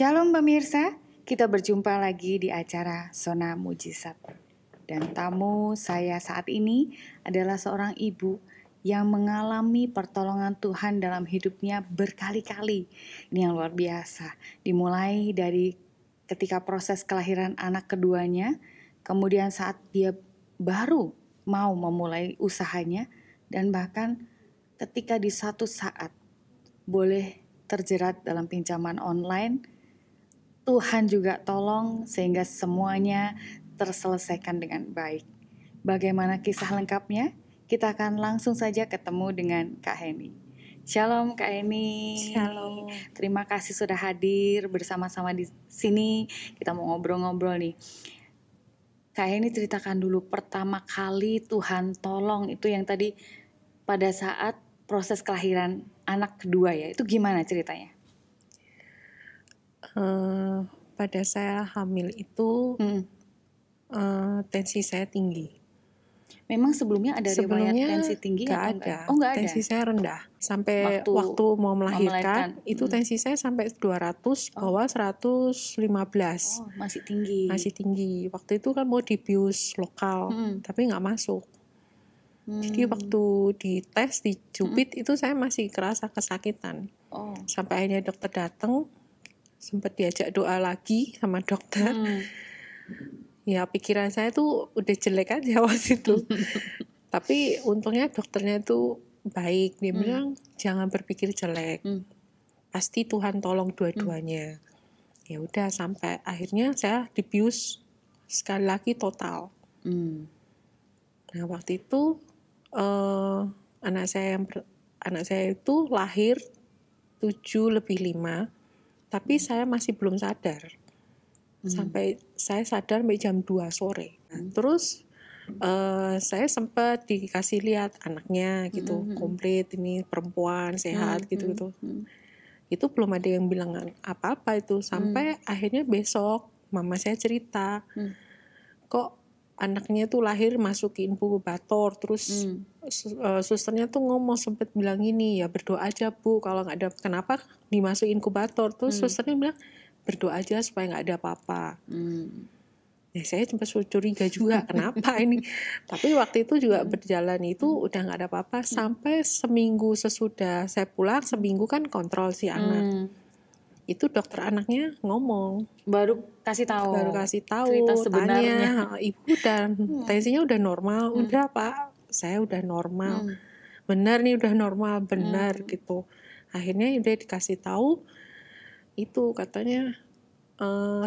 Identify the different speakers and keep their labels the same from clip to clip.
Speaker 1: Shalom pemirsa, kita berjumpa lagi di acara Zona Mujizat. Dan tamu saya saat ini adalah seorang ibu yang mengalami pertolongan Tuhan dalam hidupnya berkali-kali. Ini yang luar biasa. Dimulai dari ketika proses kelahiran anak keduanya, kemudian saat dia baru mau memulai usahanya, dan bahkan ketika di satu saat boleh terjerat dalam pinjaman online, Tuhan juga tolong sehingga semuanya terselesaikan dengan baik. Bagaimana kisah lengkapnya? Kita akan langsung saja ketemu dengan Kak Heni. Shalom Kak Heni.
Speaker 2: Shalom.
Speaker 1: Terima kasih sudah hadir bersama-sama di sini. Kita mau ngobrol-ngobrol nih. Kak Heni ceritakan dulu pertama kali Tuhan tolong itu yang tadi pada saat proses kelahiran anak kedua ya. Itu gimana ceritanya?
Speaker 2: Pada saya hamil itu tensi saya tinggi.
Speaker 1: Memang sebelumnya ada riwayat tensi tinggi
Speaker 2: gak
Speaker 1: atau
Speaker 2: ada.
Speaker 1: enggak? Oh, enggak ada.
Speaker 2: Tensi saya rendah. Sampai waktu mau melahirkan itu tensi saya sampai 200, bawah 115.
Speaker 1: Oh, masih tinggi.
Speaker 2: Masih tinggi. Waktu itu kan mau dibius lokal, tapi nggak masuk. Jadi waktu dites, dicubit itu saya masih kerasa kesakitan. Sampai akhirnya dokter datang, sempat diajak doa lagi sama dokter. Ya pikiran saya tuh udah jelek aja waktu itu. Tapi untungnya dokternya itu baik. Dia bilang jangan berpikir jelek. Pasti Tuhan tolong dua-duanya. Ya udah sampai akhirnya saya dibius sekali lagi total. Nah waktu itu anak saya itu lahir 7:05. Tapi saya masih belum sadar. Sampai saya sadar sampai jam 2 sore. Terus saya sempat dikasih lihat anaknya gitu, komplit, ini perempuan sehat gitu. Itu belum ada yang bilang apa-apa itu. Sampai akhirnya besok mama saya cerita, kok anaknya tuh lahir masukin inkubator. Terus susternya tuh ngomong, sempat bilang gini, ya berdoa aja Bu, kalau nggak ada kenapa dimasukin inkubator. Terus susternya bilang berdoa aja supaya nggak ada apa-apa. Ya saya sempat curiga juga kenapa ini. Tapi waktu itu juga berjalan itu udah nggak ada apa-apa. Sampai seminggu sesudah saya pulang, seminggu kan kontrol si anak. Itu dokter anaknya ngomong.
Speaker 1: Baru kasih tahu.
Speaker 2: Cerita sebenarnya. Tanya, ibu dan tensinya udah normal. Udah Pak, saya udah normal. Benar nih udah normal, benar gitu. Akhirnya udah dikasih tahu. Itu katanya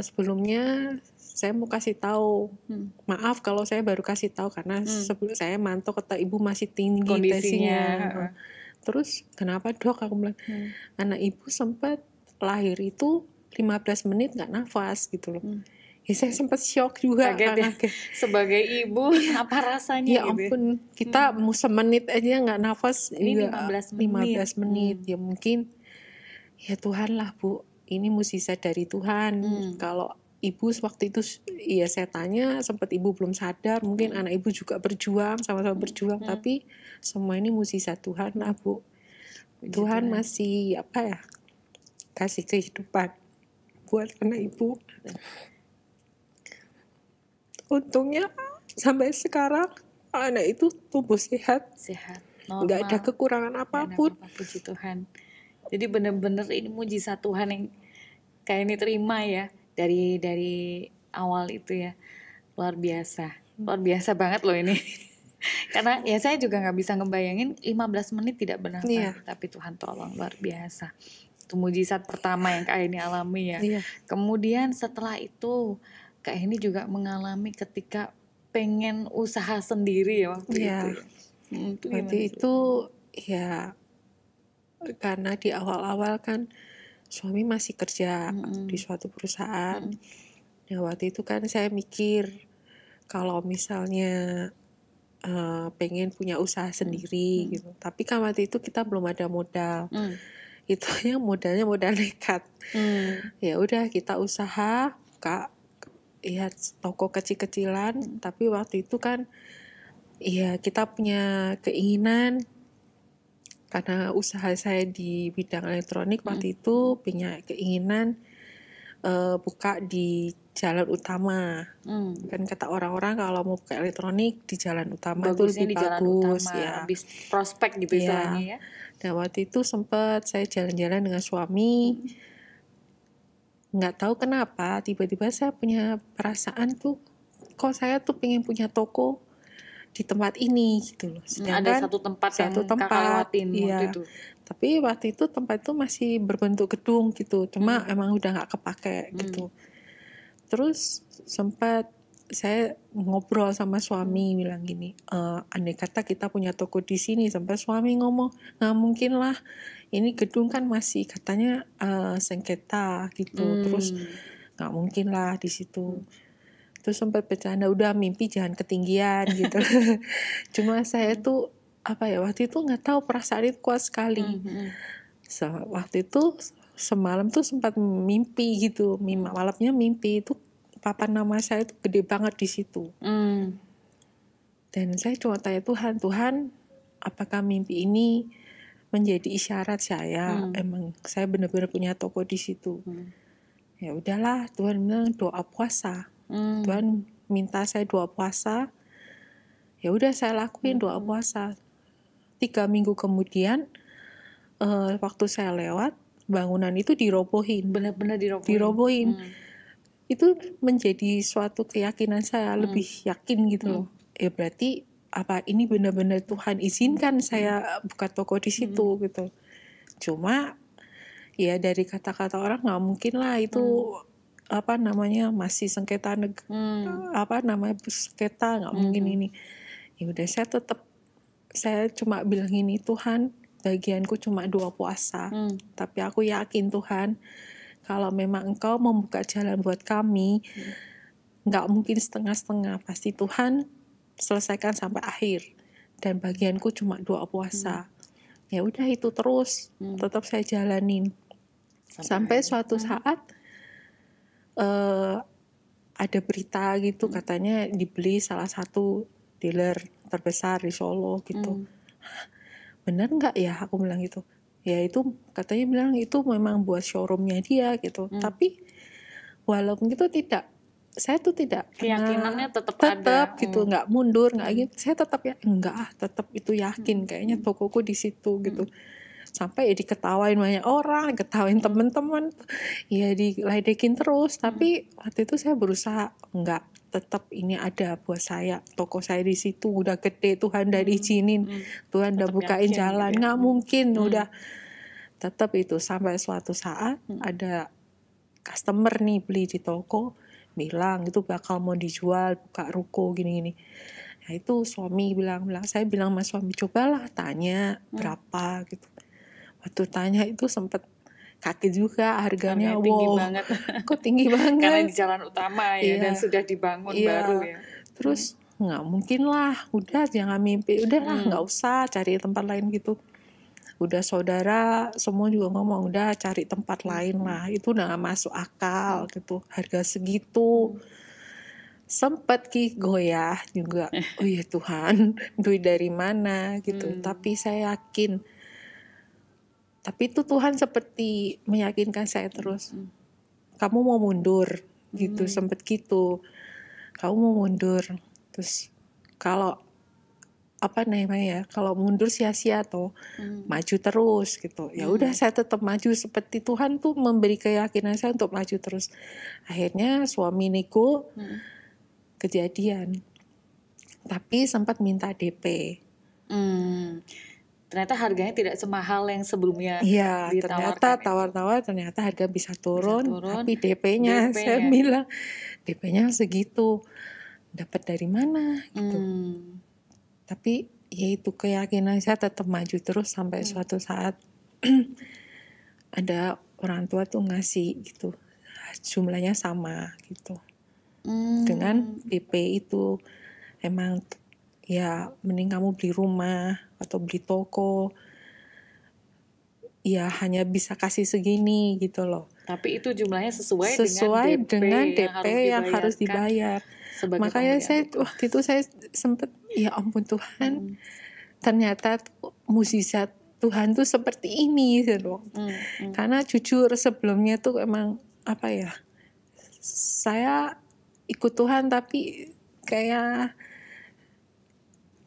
Speaker 2: sebelumnya saya mau kasih tahu, maaf kalau saya baru kasih tahu karena sebelum saya mantau kata ibu masih tinggi tensinya. Terus kenapa Dok, aku bilang anak ibu sempat lahir itu 15 menit nggak nafas gitu loh. Ya saya sempat shock juga
Speaker 1: karena sebagai ibu apa rasanya
Speaker 2: ya ampun gitu. Kita mau semenit aja nggak nafas,
Speaker 1: ini
Speaker 2: 15 menit. Ya mungkin ya Tuhan lah Bu, ini mukjizat dari Tuhan. Kalau ibu waktu itu ya saya tanya, sempat ibu belum sadar, mungkin anak ibu juga berjuang, sama-sama berjuang, tapi semua ini mukjizat Tuhan lah Bu. Tuhan masih apa ya, kasih kehidupan buat anak ibu. Untungnya sampai sekarang anak itu tumbuh sehat, normal, nggak ada kekurangan apapun.
Speaker 1: Puji Tuhan. Jadi benar-benar ini mujizat Tuhan yang kayak ini terima ya dari awal itu ya. Luar biasa banget loh ini. Karena ya saya juga nggak bisa ngebayangin 15 menit tidak bernafas, tapi Tuhan tolong, luar biasa. Itu mujizat pertama yang Kak Heni alami ya. Kemudian setelah itu Kak Heni juga mengalami ketika pengen usaha sendiri ya waktu itu.
Speaker 2: Waktu itu ya karena di awal-awal kan suami masih kerja di suatu perusahaan. Ya waktu itu kan saya mikir kalau misalnya pengen punya usaha sendiri gitu. Tapi kan waktu itu kita belum ada modal. Itu yang modalnya modal nekat. Ya udah kita usaha, buka ya toko kecil-kecilan. Tapi waktu itu kan ya kita punya keinginan, karena usaha saya di bidang elektronik waktu itu punya keinginan buka di jalan utama. Kan kata orang-orang kalau mau buka elektronik di jalan utama itu
Speaker 1: Bagusnya
Speaker 2: lebih
Speaker 1: di jalan
Speaker 2: bagus
Speaker 1: utama,
Speaker 2: ya.
Speaker 1: habis prospek gitu istilahnya ya.
Speaker 2: Dan waktu itu sempat saya jalan-jalan dengan suami, nggak tahu kenapa tiba-tiba saya punya perasaan tuh, kok saya tuh pengen punya toko di tempat ini gitu loh.
Speaker 1: Ada satu tempat yang kakak lewatin waktu itu.
Speaker 2: Tapi waktu itu tempat itu masih berbentuk gedung gitu, cuma emang udah nggak kepake gitu. Terus sempat saya ngobrol sama suami bilang gini, andai kata kita punya toko di sini, sampai suami ngomong nggak mungkin lah, ini gedung kan masih katanya sengketa gitu, terus nggak mungkin lah di situ. Terus sempat bercanda, udah mimpi jangan ketinggian gitu. Cuma saya tuh waktu itu nggak tahu perasaan itu kuat sekali. Waktu itu semalam tuh sempat mimpi gitu, malamnya mimpi itu papan nama saya itu gede banget di situ. Dan saya cuma tanya Tuhan, apakah mimpi ini menjadi isyarat saya emang saya benar-benar punya toko di situ. Ya udahlah, Tuhan bilang doa puasa. Tuhan minta saya doa puasa. Ya udah saya lakuin doa puasa. 3 minggu kemudian waktu saya lewat, bangunan itu dirobohin.
Speaker 1: Benar-benar
Speaker 2: dirobohin. Itu menjadi suatu keyakinan saya, lebih yakin gitu loh. Ya berarti ini benar-benar Tuhan izinkan saya buka toko di situ gitu. Cuma ya dari kata-kata orang nggak mungkin lah itu masih sengketa sengketa, nggak mungkin ini. Ya udah saya cuma bilang ini, Tuhan bagianku cuma doa puasa, tapi aku yakin Tuhan kalau memang Engkau membuka jalan buat kami, nggak mungkin setengah-setengah, pasti Tuhan selesaikan sampai akhir. Dan bagianku cuma doa puasa. Ya udah itu terus, tetap saya jalanin. Sampai suatu saat ada berita gitu, katanya dibeli salah satu dealer terbesar di Solo gitu. Bener nggak ya? Aku bilang gitu. Ya itu katanya bilang itu memang buat showroomnya dia gitu. Tapi walaupun itu saya tuh tidak
Speaker 1: keyakinannya tetap
Speaker 2: ada gitu, nggak mundur, nggak gitu. Saya tetap tetap itu yakin kayaknya tokoku di situ gitu. Sampai ya diketawain banyak orang, ketawain teman-teman, ya diledekin terus. Tapi waktu itu saya berusaha tetap ini ada buat saya, toko saya di situ udah gede, Tuhan udah izinin, Tuhan udah bukain jalan, gitu ya? Nggak mungkin, udah tetap itu. Sampai suatu saat ada customer nih beli di toko, bilang itu bakal mau dijual, buka ruko gini-gini. Nah itu suami saya bilang sama suami, cobalah tanya berapa gitu. Waktu tanya itu sempat kaget juga harganya,
Speaker 1: tinggi banget.
Speaker 2: Kok tinggi banget?
Speaker 1: Karena di jalan utama ya, dan sudah dibangun baru ya.
Speaker 2: Terus nggak mungkin lah, udah jangan mimpi, udahlah nggak usah cari tempat lain gitu. Udah saudara semua juga ngomong udah cari tempat lain lah, itu udah gak masuk akal gitu, harga segitu. Sempet goyah juga, oh ya Tuhan, duit dari mana gitu. Tapi saya yakin, tapi itu Tuhan seperti meyakinkan saya terus, kamu mau mundur gitu, sempet gitu, kamu mau mundur, terus kalau kalau mundur sia-sia atau maju terus gitu. Ya udah saya tetap maju, seperti Tuhan tuh memberi keyakinan saya untuk maju terus. Akhirnya suami nego, kejadian. Tapi sempat minta DP.
Speaker 1: Ternyata harganya tidak semahal yang sebelumnya
Speaker 2: ditawarkan. Iya, ternyata tawar-tawar ternyata harga bisa turun, tapi DP-nya saya bilang DP-nya segitu. Dapat dari mana gitu. Tapi ya itu keyakinan saya tetap maju terus sampai suatu saat ada orang tua tuh ngasih gitu, jumlahnya sama gitu. Dengan DP itu emang ya mending kamu beli rumah atau beli toko, ya hanya bisa kasih segini gitu loh.
Speaker 1: Tapi itu jumlahnya sesuai
Speaker 2: dengan DP yang harus dibayar. Makanya saya waktu itu saya sempat, ya ampun Tuhan, ternyata mukjizat Tuhan tuh seperti ini gitu loh. Karena jujur sebelumnya tuh emang saya ikut Tuhan tapi kayak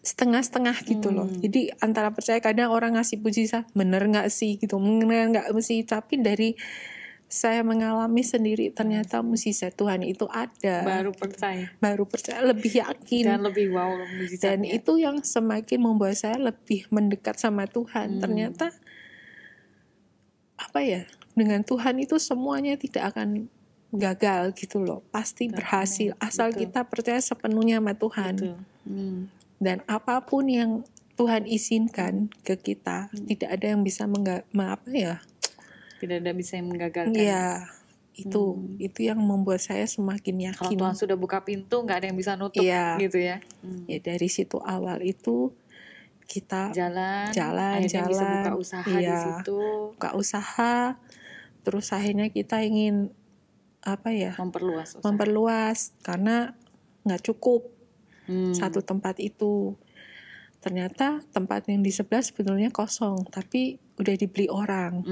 Speaker 2: setengah-setengah gitu loh. Jadi antara percaya, kadang orang ngasih puji saya, bener nggak sih gitu, bener nggak sih. Tapi dari saya mengalami sendiri, ternyata mukjizat Tuhan itu ada. Baru percaya, lebih yakin.
Speaker 1: Dan lebih wow mukjizatnya.
Speaker 2: Dan itu yang semakin membuat saya lebih mendekat sama Tuhan. Ternyata apa ya, dengan Tuhan itu semuanya tidak akan gagal gitu loh. Pasti berhasil asal kita percaya sepenuhnya sama Tuhan. Dan apapun yang Tuhan izinkan ke kita, tidak ada yang bisa
Speaker 1: tidak ada bisa yang menggagalkan.
Speaker 2: Iya, itu yang membuat saya semakin yakin.
Speaker 1: Kalau Tuhan sudah buka pintu, nggak ada yang bisa nutup, gitu ya.
Speaker 2: Ya dari situ awal itu kita
Speaker 1: jalan, bisa buka usaha di situ.
Speaker 2: Buka usaha, terus akhirnya kita ingin memperluas karena nggak cukup satu tempat itu. Ternyata tempat yang di sebelah sebetulnya kosong, tapi udah dibeli orang.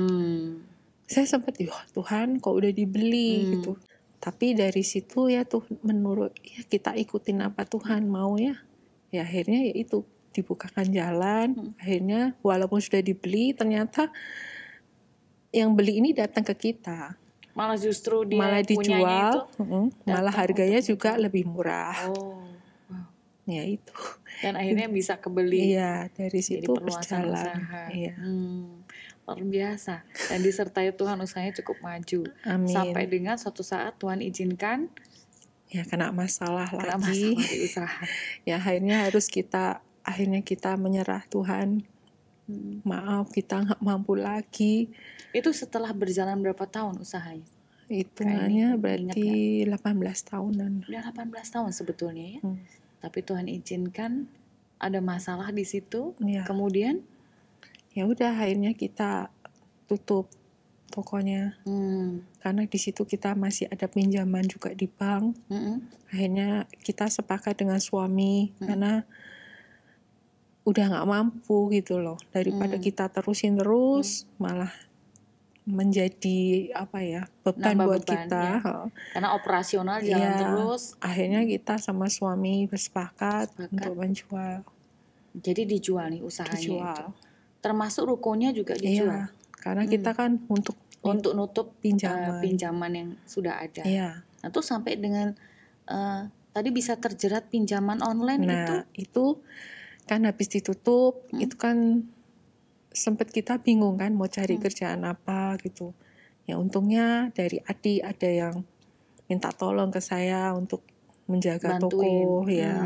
Speaker 2: Saya sempat, Tuhan kok udah dibeli gitu. Tapi dari situ ya tuh menurut kita ikutin apa Tuhan mau ya. Ya akhirnya ya itu dibukakan jalan. Akhirnya walaupun sudah dibeli, ternyata yang beli ini datang ke kita.
Speaker 1: Malah justru dia
Speaker 2: malah dijual,
Speaker 1: malah
Speaker 2: harganya juga lebih murah. Ya itu.
Speaker 1: Dan akhirnya bisa kebeli.
Speaker 2: Iya, dari situ berjalan.
Speaker 1: Iya. Luar biasa. Dan disertai Tuhan usahanya cukup maju.
Speaker 2: Amin.
Speaker 1: Sampai dengan suatu saat Tuhan izinkan
Speaker 2: ya kena masalah
Speaker 1: lagi.
Speaker 2: Masalah di usaha. Ya akhirnya kita menyerah Tuhan. Maaf kita nggak mampu lagi.
Speaker 1: Itu setelah berjalan berapa tahun usahanya?
Speaker 2: Hitungannya berarti 18 tahunan.
Speaker 1: Udah 18 tahun sebetulnya ya. Tapi Tuhan izinkan ada masalah di situ.
Speaker 2: Ya.
Speaker 1: Kemudian
Speaker 2: ya udah akhirnya kita tutup tokonya. Karena di situ kita masih ada pinjaman juga di bank. Akhirnya kita sepakat dengan suami karena udah nggak mampu gitu loh. Daripada kita terusin terus malah menjadi beban buat kita
Speaker 1: ya. Karena operasional jalan terus.
Speaker 2: Akhirnya kita sama suami bersepakat untuk menjual.
Speaker 1: Jadi dijual nih usahanya itu. Termasuk rukonya juga
Speaker 2: Iya,
Speaker 1: dijual.
Speaker 2: karena kita kan untuk
Speaker 1: nutup pinjaman yang sudah ada.
Speaker 2: Iya.
Speaker 1: Nah tuh sampai dengan tadi bisa terjerat pinjaman online
Speaker 2: itu kan habis ditutup itu kan sempat kita bingung kan mau cari kerjaan apa gitu. Ya untungnya dari adik ada yang minta tolong ke saya untuk menjaga toko ya.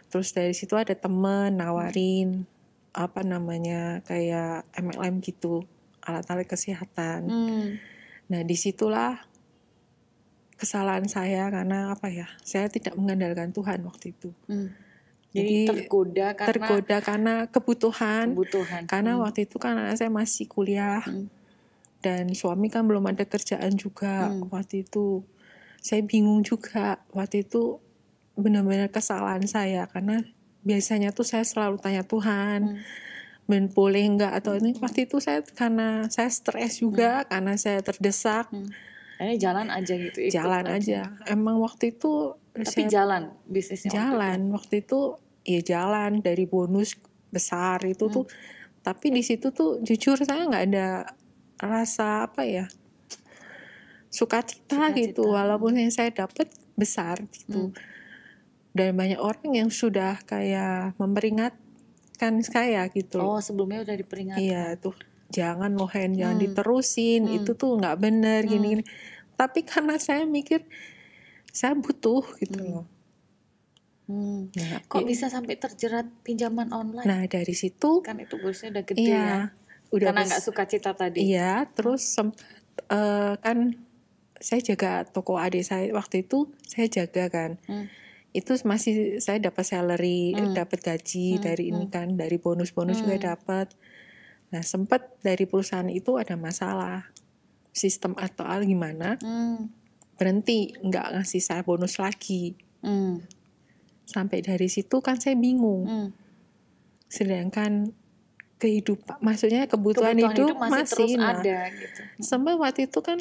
Speaker 2: Terus dari situ ada temen nawarin kayak MLM gitu, alat-alat kesehatan. Nah disitulah kesalahan saya karena saya tidak mengandalkan Tuhan waktu itu.
Speaker 1: Jadi
Speaker 2: tergoda karena kebutuhan. Karena waktu itu kan anak saya masih kuliah dan suami kan belum ada kerjaan juga waktu itu. Saya bingung juga waktu itu, benar-benar kesalahan saya karena biasanya tuh saya selalu tanya Tuhan, boleh nggak atau ini. Waktu itu karena saya stres juga karena saya terdesak.
Speaker 1: Ini jalan aja gitu.
Speaker 2: Jalan aja. Emang waktu itu.
Speaker 1: Tapi jalan bisnisnya.
Speaker 2: Waktu itu ya jalan dari bonus besar itu tuh. Tapi di situ tuh jujur saya nggak ada rasa sukacita gitu. Walaupun yang saya dapat besar gitu. Dan banyak orang yang sudah kayak memperingatkan saya gitu.
Speaker 1: Oh sebelumnya udah diperingatkan.
Speaker 2: Iya tuh jangan jangan diterusin, itu tuh nggak benar gini. Tapi karena saya mikir saya butuh gitu loh.
Speaker 1: Kok bisa sampai terjerat pinjaman online?
Speaker 2: Nah dari situ
Speaker 1: kan itu bosnya udah gede ya. Karena nggak suka cita tadi.
Speaker 2: Iya, terus sempat kan saya jaga toko adik saya waktu itu, saya jaga kan. Itu masih saya dapat salary, dapat gaji dari ini kan, dari bonus-bonus juga dapat. Nah sempat dari perusahaan itu ada masalah sistem atau gimana, berhenti nggak ngasih saya bonus lagi. Sampai dari situ kan saya bingung. Sedangkan maksudnya kebutuhan hidup masih
Speaker 1: terus ada gitu.
Speaker 2: Sampai waktu itu kan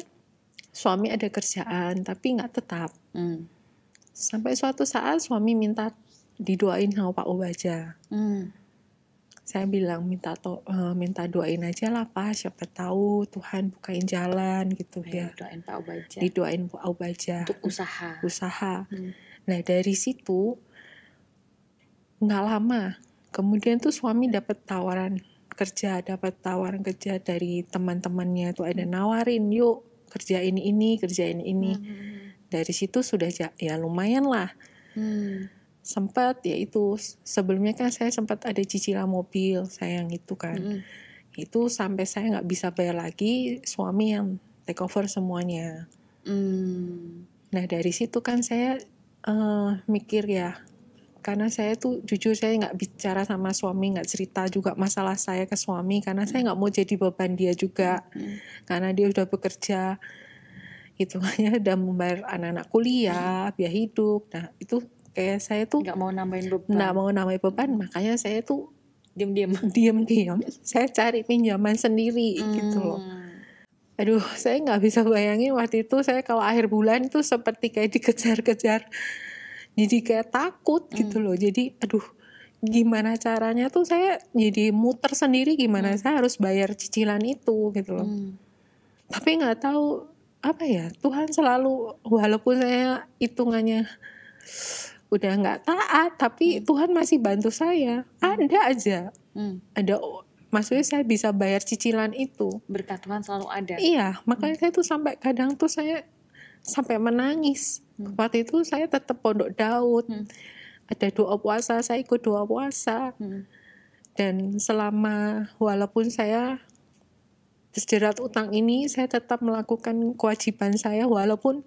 Speaker 2: suami ada kerjaan tapi nggak tetap. Sampai suatu saat suami minta didoain sama Pak Obaja. Saya bilang minta doain aja lah Pak, siapa tahu Tuhan bukain jalan gitu ya.
Speaker 1: Doain Pak Obaja.
Speaker 2: Didoain Pak Obaja.
Speaker 1: Untuk usaha.
Speaker 2: Nah dari situ nggak lama, kemudian tuh suami dapat tawaran kerja dari teman-temannya tuh, ada nawarin yuk kerjain ini. Dari situ sudah ya lumayan lah. Sempat ya itu sebelumnya kan saya sempat ada cicilan mobil sayang itu kan. Itu sampai saya nggak bisa bayar lagi, suami yang take over semuanya. Nah dari situ kan saya mikir ya, karena saya tuh jujur saya nggak bicara sama suami, nggak cerita juga masalah saya ke suami karena saya nggak mau jadi beban dia juga. Karena dia udah bekerja, hitungannya udah membayar anak-anak kuliah, biaya hidup. Nah itu kayak saya tuh
Speaker 1: nggak mau nambahin beban,
Speaker 2: makanya saya tuh
Speaker 1: diam-diam
Speaker 2: saya cari pinjaman sendiri gitu loh. Aduh, saya nggak bisa bayangin waktu itu saya kalau akhir bulan itu seperti kayak dikejar-kejar, jadi kayak takut gitu loh. Jadi aduh, gimana caranya tuh saya jadi muter sendiri gimana saya harus bayar cicilan itu gitu loh. Tapi nggak tahu apa ya, Tuhan selalu, walaupun saya hitungannya udah nggak taat, tapi Tuhan masih bantu saya. Ada aja, maksudnya saya bisa bayar cicilan itu.
Speaker 1: Berkat Tuhan selalu ada.
Speaker 2: Iya, makanya saya tuh sampai kadang tuh saya sampai menangis. Waktu itu saya tetap pondok Daud, ada doa puasa, saya ikut doa puasa. Dan selama walaupun saya terjerat utang ini, saya tetap melakukan kewajiban saya walaupun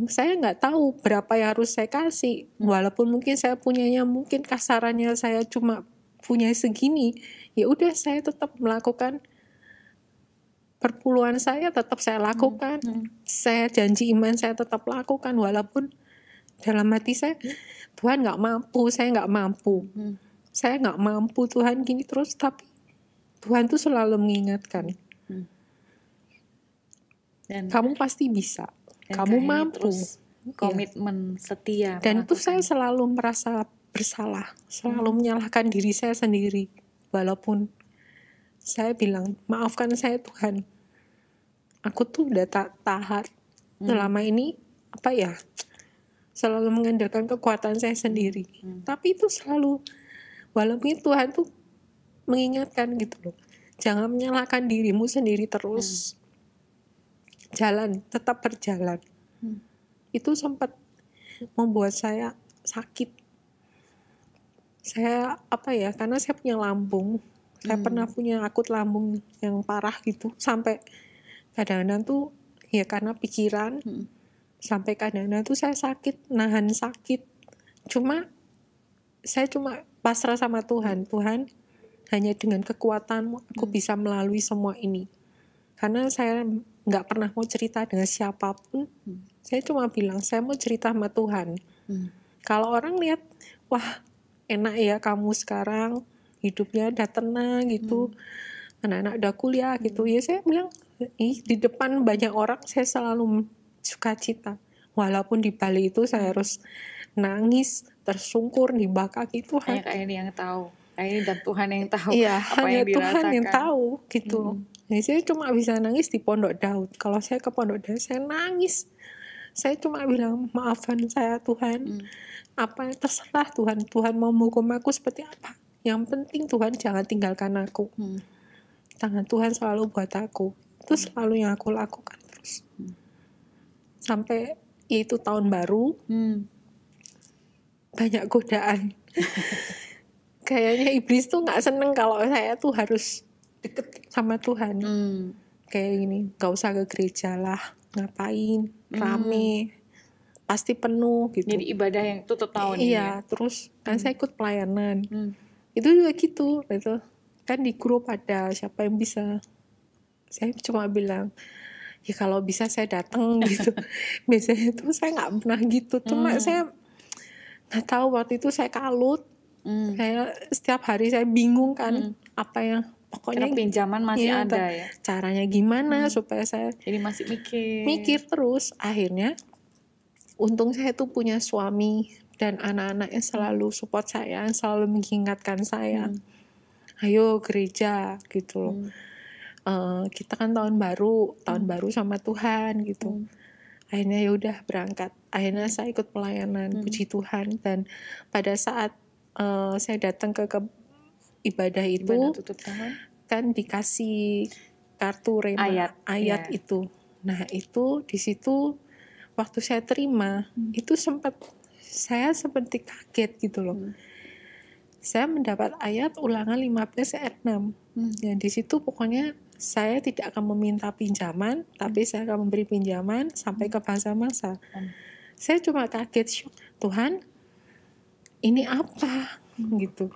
Speaker 2: saya nggak tahu berapa yang harus saya kasih. Walaupun mungkin saya punyanya, mungkin kasarannya saya cuma punya segini, ya udah saya tetap melakukan perpuluhan saya, tetap saya lakukan. Saya janji iman saya tetap lakukan walaupun dalam hati saya Tuhan nggak mampu, saya nggak mampu, saya nggak mampu Tuhan gini terus. Tapi Tuhan tuh selalu mengingatkan, dan kamu pasti bisa. Kamu mampu,
Speaker 1: komitmen setia.
Speaker 2: Dan itu saya selalu merasa bersalah, selalu menyalahkan diri saya sendiri. Walaupun saya bilang, maafkan saya Tuhan, aku tuh udah tak taat selama ini, apa ya, selalu mengandalkan kekuatan saya sendiri. Tapi itu selalu, walaupun Tuhan tuh mengingatkan gitu loh, jangan menyalahkan dirimu sendiri terus. Tetap berjalan. Itu sempat membuat saya sakit. Saya karena saya punya lambung. Saya pernah punya akut lambung yang parah gitu. Sampai kadang-kadang tuh ya karena pikiran. Sampai kadang-kadang tuh saya sakit, nahan sakit. Saya cuma pasrah sama Tuhan. Tuhan, hanya dengan kekuatan-Mu aku bisa melalui semua ini. Karena saya nggak pernah mau cerita dengan siapapun. Saya cuma bilang saya mau cerita sama Tuhan. Kalau orang lihat, wah enak ya kamu sekarang hidupnya udah tenang gitu, anak-anak udah kuliah gitu, ya saya bilang di depan banyak orang saya selalu sukacita. Walaupun di balik itu saya harus nangis tersungkur di bawah kaki Tuhan.
Speaker 1: Kayak ini yang tahu, kayak ini dan Tuhan yang tahu.
Speaker 2: Iya,
Speaker 1: apa
Speaker 2: hanya
Speaker 1: yang dirasakan.
Speaker 2: Tuhan yang tahu gitu. Jadi saya cuma bisa nangis di Pondok Daud. Kalau saya ke Pondok Daud saya nangis. Saya cuma bilang maafkan saya Tuhan. Apa terserah Tuhan. Tuhan mau menghukum aku seperti apa. Yang penting Tuhan jangan tinggalkan aku. Tangan Tuhan selalu buat aku. Itu selalu yang aku lakukan terus. Sampai itu tahun baru. Banyak godaan. Kayaknya iblis tuh gak seneng kalau saya tuh harus deket sama Tuhan. Kayak gini, gak usah ke gereja lah, ngapain, rame, pasti penuh gitu.
Speaker 1: Jadi ibadah yang tutup tahun ini.
Speaker 2: Iya, terus kan saya ikut pelayanan. Itu juga gitu. Kan di grup ada siapa yang bisa. Saya cuma bilang, ya kalau bisa saya datang gitu. Biasanya tuh saya gak pernah gitu. Cuma saya gak tahu waktu itu saya kalut. Saya setiap hari saya bingung kan apa yang pokoknya
Speaker 1: karena pinjaman masih
Speaker 2: ya,
Speaker 1: ada ya.
Speaker 2: caranya gimana supaya saya
Speaker 1: Jadi masih
Speaker 2: mikir terus. Akhirnya untung saya tuh punya suami dan anak-anak yang selalu support saya, yang selalu mengingatkan saya, ayo gereja gitu loh. Kita kan tahun baru sama Tuhan gitu. Akhirnya ya udah berangkat. Akhirnya saya ikut pelayanan, puji Tuhan. Dan pada saat saya datang ke ibadah itu,
Speaker 1: tutup tahun
Speaker 2: kan dikasih kartu rema ayat
Speaker 1: ya.
Speaker 2: itu. Nah itu di situ waktu saya terima itu saya seperti kaget gitu loh. Saya mendapat ayat Ulangan 15 ayat 6. Ya di situ pokoknya saya tidak akan meminta pinjaman, tapi saya akan memberi pinjaman sampai ke masa-masa. Saya cuma kaget, Tuhan, ini apa gitu?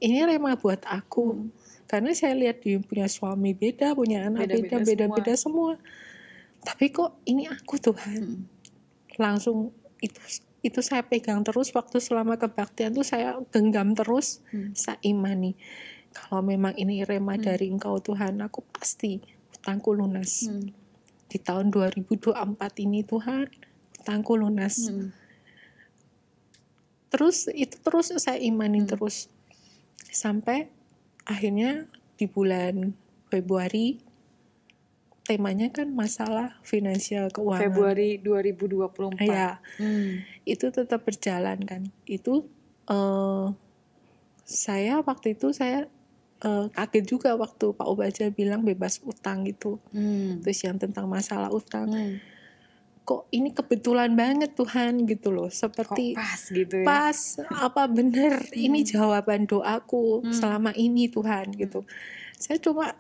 Speaker 2: Ini rema buat aku. Karena saya lihat dia punya suami beda, punya anak beda-beda semua. Tapi kok ini aku Tuhan? Langsung itu saya pegang terus waktu selama kebaktian tuh saya genggam terus, saya imani. Kalau memang ini rema dari Engkau Tuhan, aku pasti utangku lunas. Di tahun 2024 ini Tuhan, utangku lunas. Terus saya imani terus. Sampai akhirnya di bulan Februari, temanya kan masalah finansial keuangan.
Speaker 1: Februari 2024.
Speaker 2: Ya, itu tetap berjalan kan. Itu saya waktu itu kaget juga waktu Pak Obaja bilang bebas utang gitu. Terus yang tentang masalah utang. Kok ini kebetulan banget Tuhan gitu loh. Seperti
Speaker 1: kok pas gitu ya.
Speaker 2: Pas, apa bener ini jawaban doaku selama ini Tuhan gitu. Saya cuma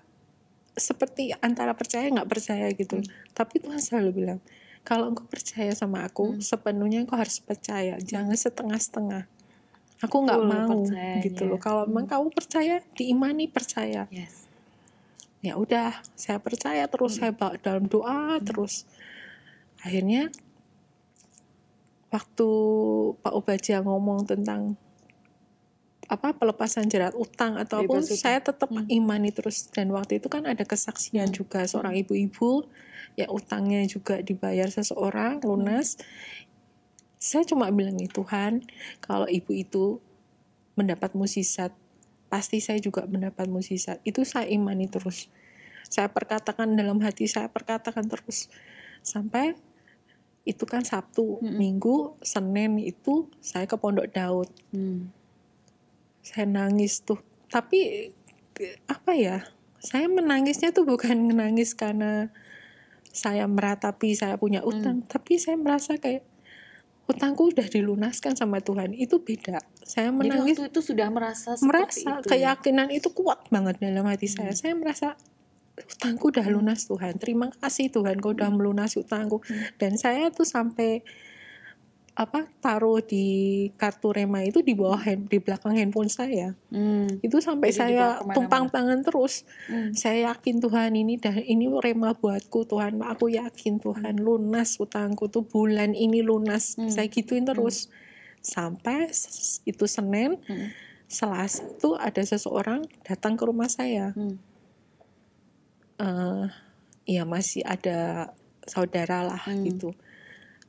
Speaker 2: seperti antara percaya nggak percaya gitu. Tapi Tuhan selalu bilang, kalau engkau percaya sama aku, sepenuhnya engkau harus percaya. Jangan setengah-setengah. Aku nggak mau gitu loh. Kalau memang kamu percaya, diimani percaya.
Speaker 1: Yes.
Speaker 2: Ya udah, saya percaya terus, saya bawa dalam doa terus. Akhirnya waktu Pak Obaja ngomong tentang pelepasan jerat utang atau apa, saya tetap imani terus. Dan waktu itu kan ada kesaksian juga seorang ibu-ibu ya utangnya juga dibayar seseorang lunas. Saya cuma bilang nih, Tuhan, kalau ibu itu mendapat mukjizat, pasti saya juga mendapat mukjizat. Itu saya imani terus. Saya perkatakan dalam hati, saya perkatakan terus. Sampai itu kan Sabtu, Minggu, Senin itu saya ke Pondok Daud. Saya nangis tuh. Tapi apa ya? Saya menangisnya tuh bukan menangis karena saya meratapi saya punya utang, tapi saya merasa kayak utangku udah dilunaskan sama Tuhan. Itu beda. Saya menangis.
Speaker 1: Jadi waktu itu sudah merasa seperti itu.
Speaker 2: Keyakinan itu kuat banget dalam hati saya. Saya merasa utangku udah lunas Tuhan. Terima kasih Tuhan, Kau udah melunasi utangku. Dan saya tuh sampai taruh di kartu rema itu di bawah di belakang handphone saya. Itu sampai jadi saya tumpang tangan terus. Saya yakin Tuhan ini rema buatku Tuhan. Aku yakin Tuhan lunas utangku tuh bulan ini lunas. Saya gituin terus. Sampai itu Senin, Selasa tuh ada seseorang datang ke rumah saya. Ya masih ada saudara lah gitu.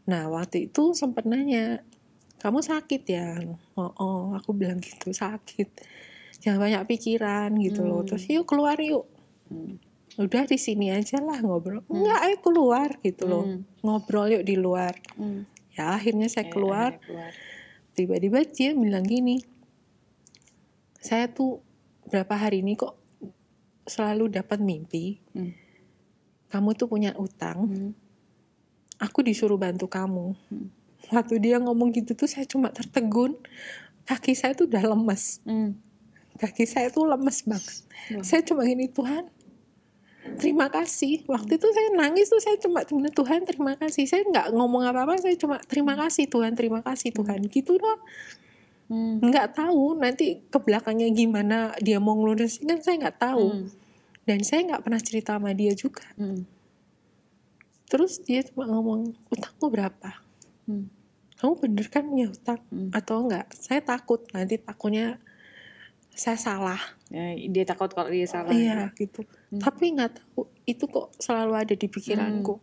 Speaker 2: Nah waktu itu sempat nanya, kamu sakit ya? Oh, aku bilang gitu, sakit. Jangan banyak pikiran gitu loh. Terus yuk keluar yuk. Udah di sini aja lah ngobrol. Enggak, ayo keluar gitu loh. Ngobrol yuk di luar. Ya akhirnya saya keluar. Tiba-tiba dia bilang gini, saya tuh berapa hari ini kok selalu dapat mimpi. Kamu tuh punya utang. Aku disuruh bantu kamu. Waktu dia ngomong gitu tuh saya cuma tertegun. Kaki saya tuh udah lemes. Kaki saya tuh lemes banget. Saya cuma gini, Tuhan, terima kasih. Waktu itu saya nangis tuh saya cuma Tuhan terima kasih. Saya nggak ngomong apa-apa, saya cuma terima kasih Tuhan, terima kasih Tuhan. Gitu doang. Nggak tahu nanti ke belakangnya gimana dia mau ngelunasin kan saya nggak tahu. Dan saya nggak pernah cerita sama dia juga. Terus dia cuma ngomong, utangmu berapa? Kamu bener kan punya utang? Atau enggak? Saya takut, nanti takutnya saya salah.
Speaker 1: Dia takut kalau dia salah.
Speaker 2: Iya gitu. Tapi nggak tahu itu kok selalu ada di pikiranku.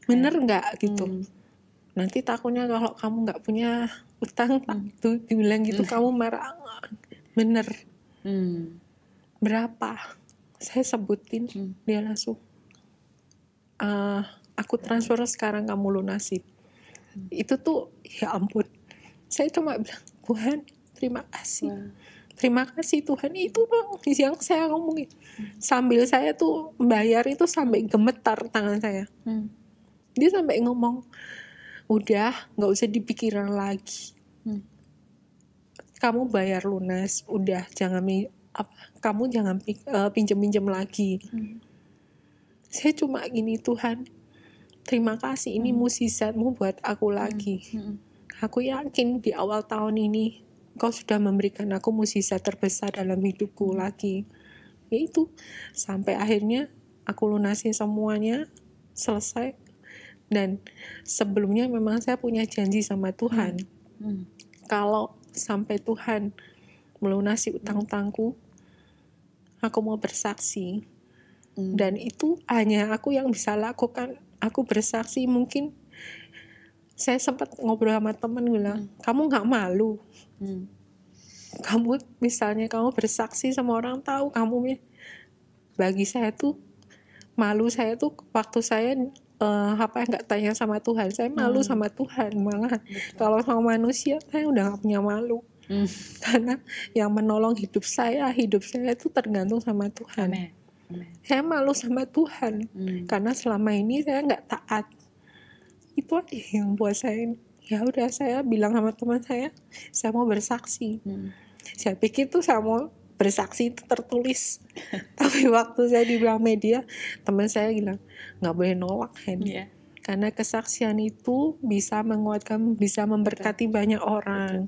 Speaker 2: Bener nggak gitu. Nanti takutnya kalau kamu nggak punya utang tuh dibilang gitu kamu marah. Bener. Berapa? Saya sebutin, dia langsung aku transfer sekarang, kamu lunasin. Itu tuh ya ampun, saya cuma bilang, Tuhan terima kasih. Terima kasih Tuhan, itu dong yang saya ngomongin. Sambil saya tuh bayar itu sampai gemetar tangan saya. Dia sampai ngomong, udah gak usah dipikirin lagi. Kamu bayar lunas, udah kamu jangan pinjam-pinjam lagi. Saya cuma gini, Tuhan terima kasih, ini mukjizatmu buat aku lagi. Aku yakin di awal tahun ini Kau sudah memberikan aku mukjizat terbesar dalam hidupku lagi. Yaitu sampai akhirnya aku lunasin semuanya, selesai. Dan sebelumnya memang saya punya janji sama Tuhan. Kalau sampai Tuhan melunasi utang-utangku, aku mau bersaksi. Dan itu hanya aku yang bisa lakukan. Aku bersaksi. Mungkin saya sempat ngobrol sama teman bilang, kamu gak malu? Kamu misalnya kamu bersaksi sama orang tahu kamu, bagi saya tuh malu. Saya tuh waktu saya nggak tanya sama Tuhan, saya malu sama Tuhan malah. Kalau sama manusia saya udah gak punya malu. Karena yang menolong hidup saya itu tergantung sama Tuhan.
Speaker 1: Amen.
Speaker 2: Saya malu sama Tuhan karena selama ini saya nggak taat. Itu aja yang buat saya, ya udah saya bilang sama teman saya mau bersaksi. Saya pikir tuh saya mau bersaksi itu tertulis. Tapi waktu saya dibilang media, teman saya bilang nggak boleh nolak, karena kesaksian itu bisa menguatkan, bisa memberkati banyak orang.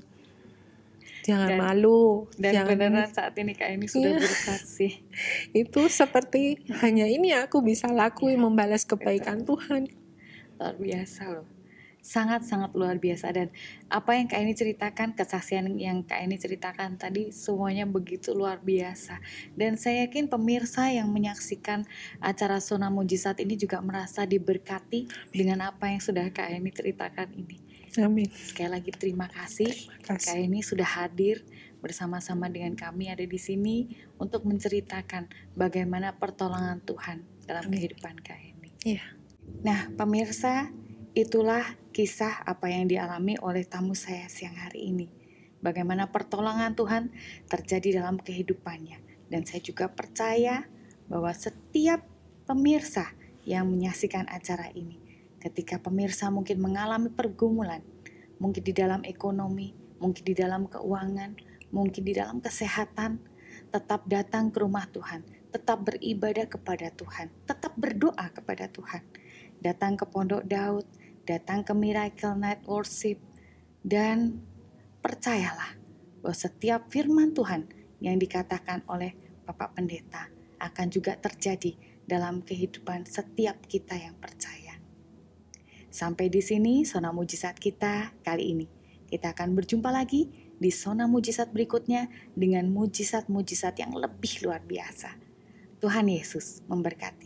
Speaker 2: Jangan malu.
Speaker 1: Dan beneran saat ini Kak Eni sudah bersaksi.
Speaker 2: Itu seperti hanya ini aku bisa lakuin, membalas kebaikan Tuhan.
Speaker 1: Luar biasa loh. Sangat-sangat luar biasa. Dan apa yang Kak Eni ceritakan, kesaksian yang Kak Eni ceritakan tadi, semuanya begitu luar biasa. Dan saya yakin pemirsa yang menyaksikan acara Zona Mujizat ini juga merasa diberkati dengan apa yang sudah Kak Eni ceritakan ini.
Speaker 2: Amin.
Speaker 1: Sekali lagi terima kasih. Kak Eni sudah hadir bersama-sama dengan kami ada di sini untuk menceritakan bagaimana pertolongan Tuhan dalam kehidupan Kak Eni. Nah, pemirsa, itulah kisah apa yang dialami oleh tamu saya siang hari ini. Bagaimana pertolongan Tuhan terjadi dalam kehidupannya. Dan saya juga percaya bahwa setiap pemirsa yang menyaksikan acara ini, ketika pemirsa mungkin mengalami pergumulan, mungkin di dalam ekonomi, mungkin di dalam keuangan, mungkin di dalam kesehatan, tetap datang ke rumah Tuhan, tetap beribadah kepada Tuhan, tetap berdoa kepada Tuhan. Datang ke Pondok Daud, datang ke Miracle Night Worship, dan percayalah bahwa setiap firman Tuhan yang dikatakan oleh Bapak Pendeta akan juga terjadi dalam kehidupan setiap kita yang percaya. Sampai di sini Zona Mujizat kita kali ini. Kita akan berjumpa lagi di Zona Mujizat berikutnya dengan mujizat-mujizat yang lebih luar biasa. Tuhan Yesus memberkati.